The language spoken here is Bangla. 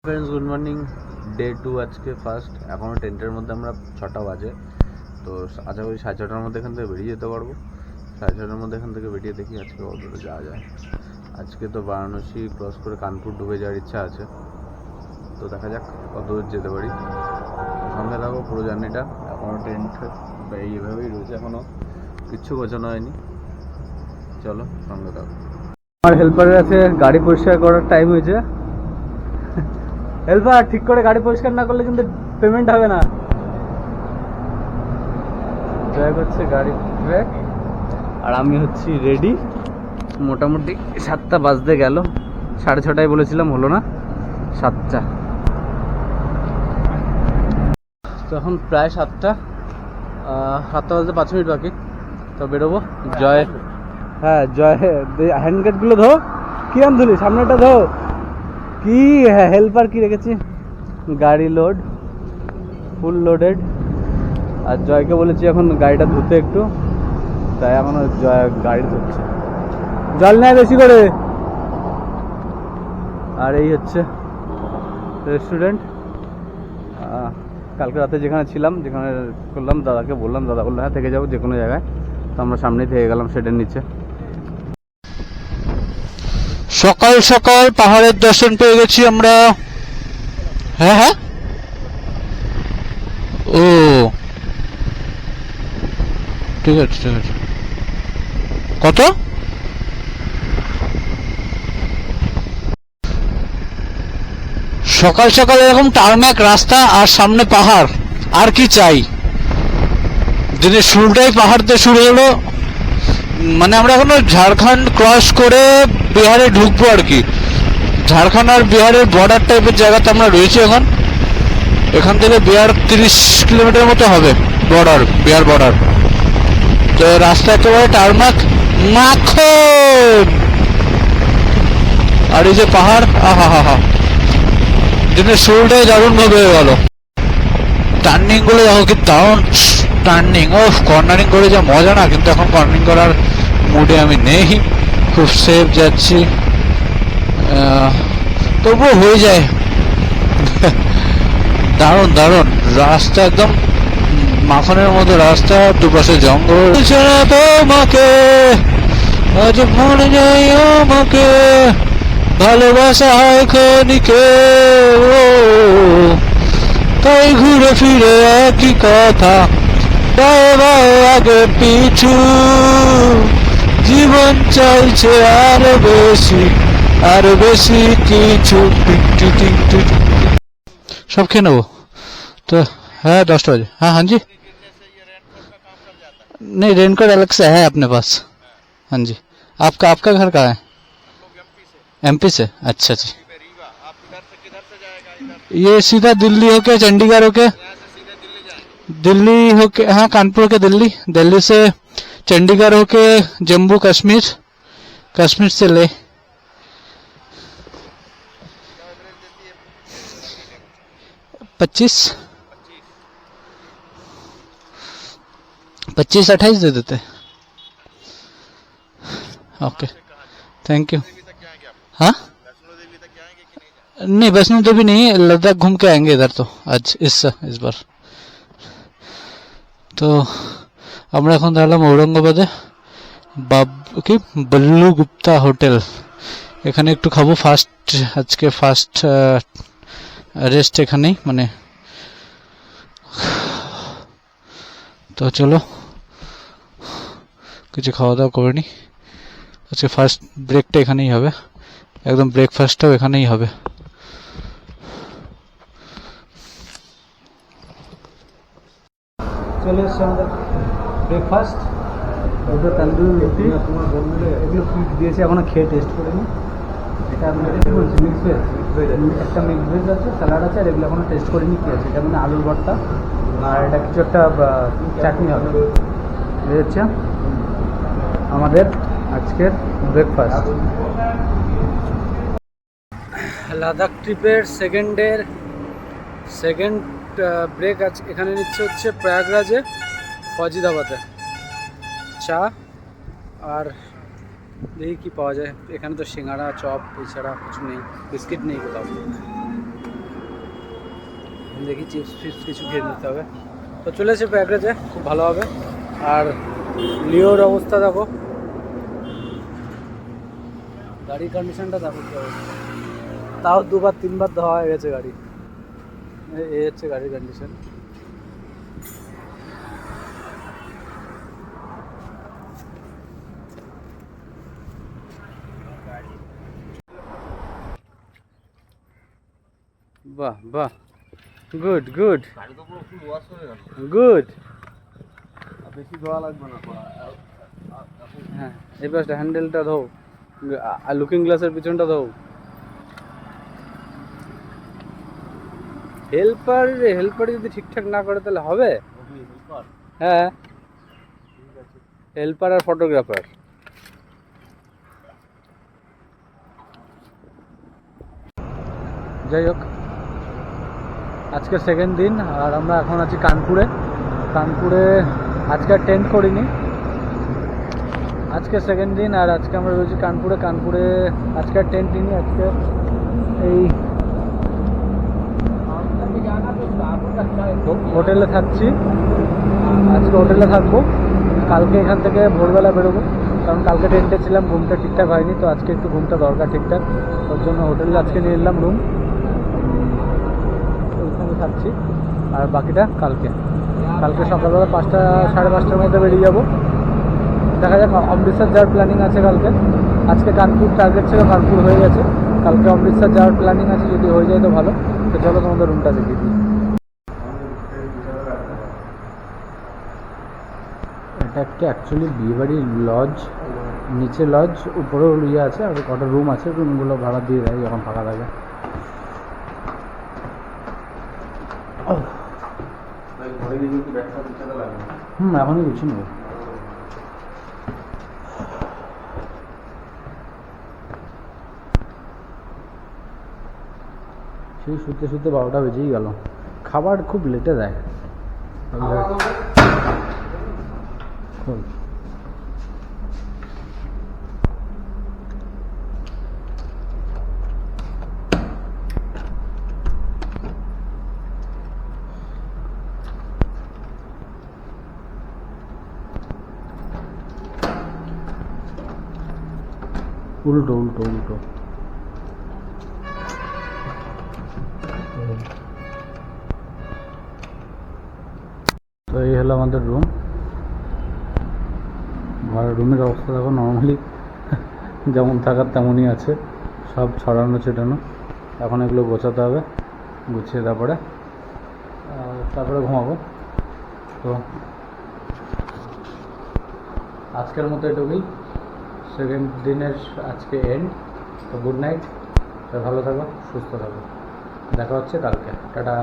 Friends, good morning. ডে 2 আজকে ফার্স্ট। এখনও 10টার মধ্যে আমরা 6টা বাজে, তো আশা করি 6:30টার মধ্যে এখান থেকে বেরিয়ে যেতে পারবো। 6:30টার মধ্যে এখান থেকে বেরিয়ে দেখি আজকে কতদূর যাওয়া যায়। আজকে তো বারাণসী ক্রস করে কানপুর ডুবে যাওয়ার ইচ্ছা আছে, তো দেখা যাক কতদূর যেতে পারি। সঙ্গে থাকো পুরো জার্নিটা। এখনও টেন্ট এইভাবেই রয়েছে, এখনও কিচ্ছু গোছানো হয়নি। চলো সঙ্গে থাকো। আমার হেল্পারের আছে গাড়ি পরিষ্কার করার টাইম হয়েছে। হেল্পার, ঠিক করে গাড়ি পরিষ্কার না করলে কিন্তু পেমেন্ট হবে না। ড্রাইভ হচ্ছে গাড়ি ব্যাগ, আর আমি হচ্ছি রেডি। মোটামুটি 7টা বাজতে গেল, 6:30টায় বলেছিলাম, হলো না 7টা। তো এখন প্রায় 7টা বাজতে 5 মিনিট বাকি, তো বেরোবো। জয়, হ্যাঁ জয়, হ্যান্ডগেটগুলো ধো। কিরম ধুলি, সামনেটা ধো। কি হেল্পার কি রেখেছি, গাড়ি লোড ফুল লোডেড। আর জয়কে বলেছি এখন গাড়িটা ধুতে একটু, তাই এখন জয় গাড়ি ধুচ্ছে। জল নেয় বেশি করে। আর এই হচ্ছে রেস্টুরেন্ট। কালকে রাতে যেখানে ছিলাম, যেখানে করলাম, দাদাকে বললাম, দাদা বললো হ্যাঁ থেকে যাবো যে কোনো জায়গায়। তো আমরা সামনেই থেকে গেলাম শেডের নিচে। সকাল সকাল পাহাড়ের দর্শন পেয়ে গেছি আমরা। হ্যাঁ হ্যাঁ, ও ঠিক আছে ঠিক আছে। কত? সকাল সকাল এরকম টারম্যাক রাস্তা আর সামনে পাহাড়, আর কি চাই। দিনের শুরুটাই পাহাড় দিয়ে শুরু হলো। মানে আমরা এখনো ঝাড়খণ্ড ক্রস করে বিহারে ঢুকবো আর কি। ঝাড়খণ্ড আর বিহারের বর্ডার টাইপের জায়গাতে আমরা রয়েছি এখন। এখান থেকে বিহার 30 কিলোমিটার মতো হবে, বর্ডার, বিহার বর্ডার। তো রাস্তা একেবারে টারমাক মাখন, আর এই যে পাহাড়, আহা হা হা। দিনের শুরুটাই দারুণ ভাবে হয়ে গেল। টার্নিং গুলো দেখো কি দারুণ টার্নিং, ও কর্নারিং করে যা মজা না, কিন্তু এখন কর্নারিং করার মুডে আমি নেই। খুব সেফ যাচ্ছি, তবুও হয়ে যায়। দারুণ দারুণ রাস্তা, একদম মাখনের মতো রাস্তা, দুপাশে জঙ্গল। তোমাকে আজ মনে যাই আমাকে, ভালোবাসা হয় ক্ষণিকে, তাই ঘুরে ফিরে একই কথা, বায়ে বায়ে আগে পিছু, জীবন চাইছে আরো বেশি কিছু। सब खेल वो तो है 10 बजे। हाँ हाँ जी, नहीं रेनकोट अलग से है अपने पास। हाँ जी, आपका आपका घर कहाँ है? एमपी से, अच्छा जी। ये सीधा दिल्ली होके चंडीगढ़ होके, दिल्ली होके, हाँ कानपुर होके दिल्ली, दिल्ली से चंडीगढ़ होके जम्मू कश्मीर, कश्मीर से ले 25-28 दे देते। Okay thank you. हाँ नहीं, वैष्णो देवी नहीं, लद्दाख घूम के आएंगे इधर तो आज इस बार। तो আমরা এখন দাঁড়ালাম ঔরঙ্গাবাদে, কি বল্লু গুপ্তা হোটেল। এখানে একটু খাবো ফার্স্ট, আজকে ফার্স্ট রেস্ট এখানেই, মানে। তো চলো কিছু খাওয়া দাওয়া করে নি। আজকে ফার্স্ট ব্রেকটা এখানেই হবে, একদম ব্রেকফাস্টটাও এখানেই হবে। চলে এসছে আমাদের ব্রেকফাস্ট, ওটা তন্দুরি রুটি, এগুলো কি দিয়েছে এখনো খেয়ে টেস্ট করিনি। এটা আমি বলছি মিক্স ভেজ, একটা মিক্স ভেজ আছে, স্যালাড আছে, আর এগুলো এখনো টেস্ট করিনি কি আছে। এটা মানে আলুর ভর্তা, আর এটা কিছু একটা চাটনি হবে। হচ্ছে আমাদের আজকের ব্রেকফাস্ট। লাদাখ ট্রিপের সেকেন্ড ব্রেক আজ এখানে নিচ্ছে হচ্ছে প্রয়াগরাজে ফজিদাবাদে। চা আর দেখি কি পাওয়া যায় এখানে। তো সিঙ্গাড়া চপ এছাড়া কিছু নেই, বিস্কিট নেই কোথাও। দেখি চিপস ফিপস কিছু খেয়ে নিতে হবে। তো চলেছে প্যাকেজে, খুব ভালো হবে। আর লিওর অবস্থা দেখো, গাড়ির কন্ডিশনটা দেখো কি অবস্থা। তাও 2-3 বার ধোয়া হয়ে গেছে গাড়ি। এই হচ্ছে গাড়ির কন্ডিশন। বাহ বাহ, গুড গুড গুড। বেশি ধোয়া লাগবে না। হ্যাঁ, এই পাশটা হ্যান্ডেলটা ধো, লুকিং গ্লাসের পিছনটা ধো। হেল্পার যদি ঠিকঠাক না করে তাহলে হবে? হ্যাঁ, হেল্পার আর ফটোগ্রাফার। যাই হোক, আজকে সেকেন্ড দিন আর আমরা এখন আছি কানপুরে। আজকে আর টেন্ট করিনি, আজকে সেকেন্ড দিন আর আজকে আমরা রয়েছি কানপুরে। আজকে আর টেন্ট নিইনি, আজকে এই হোটেলে থাকছি। আজকে হোটেলে থাকবো, কালকে এখান থেকে ভোরবেলা বেরোবো, কারণ কালকে টেন্টে ছিলাম, ঘুমটা ঠিকঠাক হয়নি। তো আজকে একটু ঘুমটা দরকার ঠিকঠাক, ওর জন্য হোটেলে আজকে নিয়ে নিলাম রুম, ওইখানে থাকছি। আর বাকিটা কালকে সকালবেলা 5টা সাড়ে 5টার মধ্যে বেরিয়ে যাবো। দেখা যাক, অমৃতসর যাওয়ার প্ল্যানিং আছে কালকে। আজকে কানপুর টার্গেট ছিল, কানপুর হয়ে গেছে। কালকে অমৃতসর যাওয়ার প্ল্যানিং আছে, যদি হয়ে যায় তো ভালো। তো চলো তোমাদের রুমটা দেখিয়ে দিই। এটা একটা অ্যাকচুয়ালি বিয়েবাড়ির লজ, নিচে লজ, উপরেও ইয়ে আছে, আর কটা রুম আছে। রুমগুলো ভাড়া দিয়ে দেয় যখন ফাঁকা থাকে। এখনই কিছু নেই। সেই শুতে 12টা বেজেই গেল। খাবার খুব লেটে দেয়। উল্টো। তো এই হলো আমাদের রুম। রুমের অবস্থা দেখো, নর্মালি যেমন থাকার তেমনই আছে, সব ছড়ানো ছিটানো। এখন এগুলো গোছাতে হবে, গুছিয়ে তারপরে ঘুমাবো। তো আজকের মতো এটুকুই, সেকেন্ড দিনের আজকে এন্ড। তো গুড নাইট, ভালো থাকো, সুস্থ থাকো, দেখা হচ্ছে কালকে। টাটা।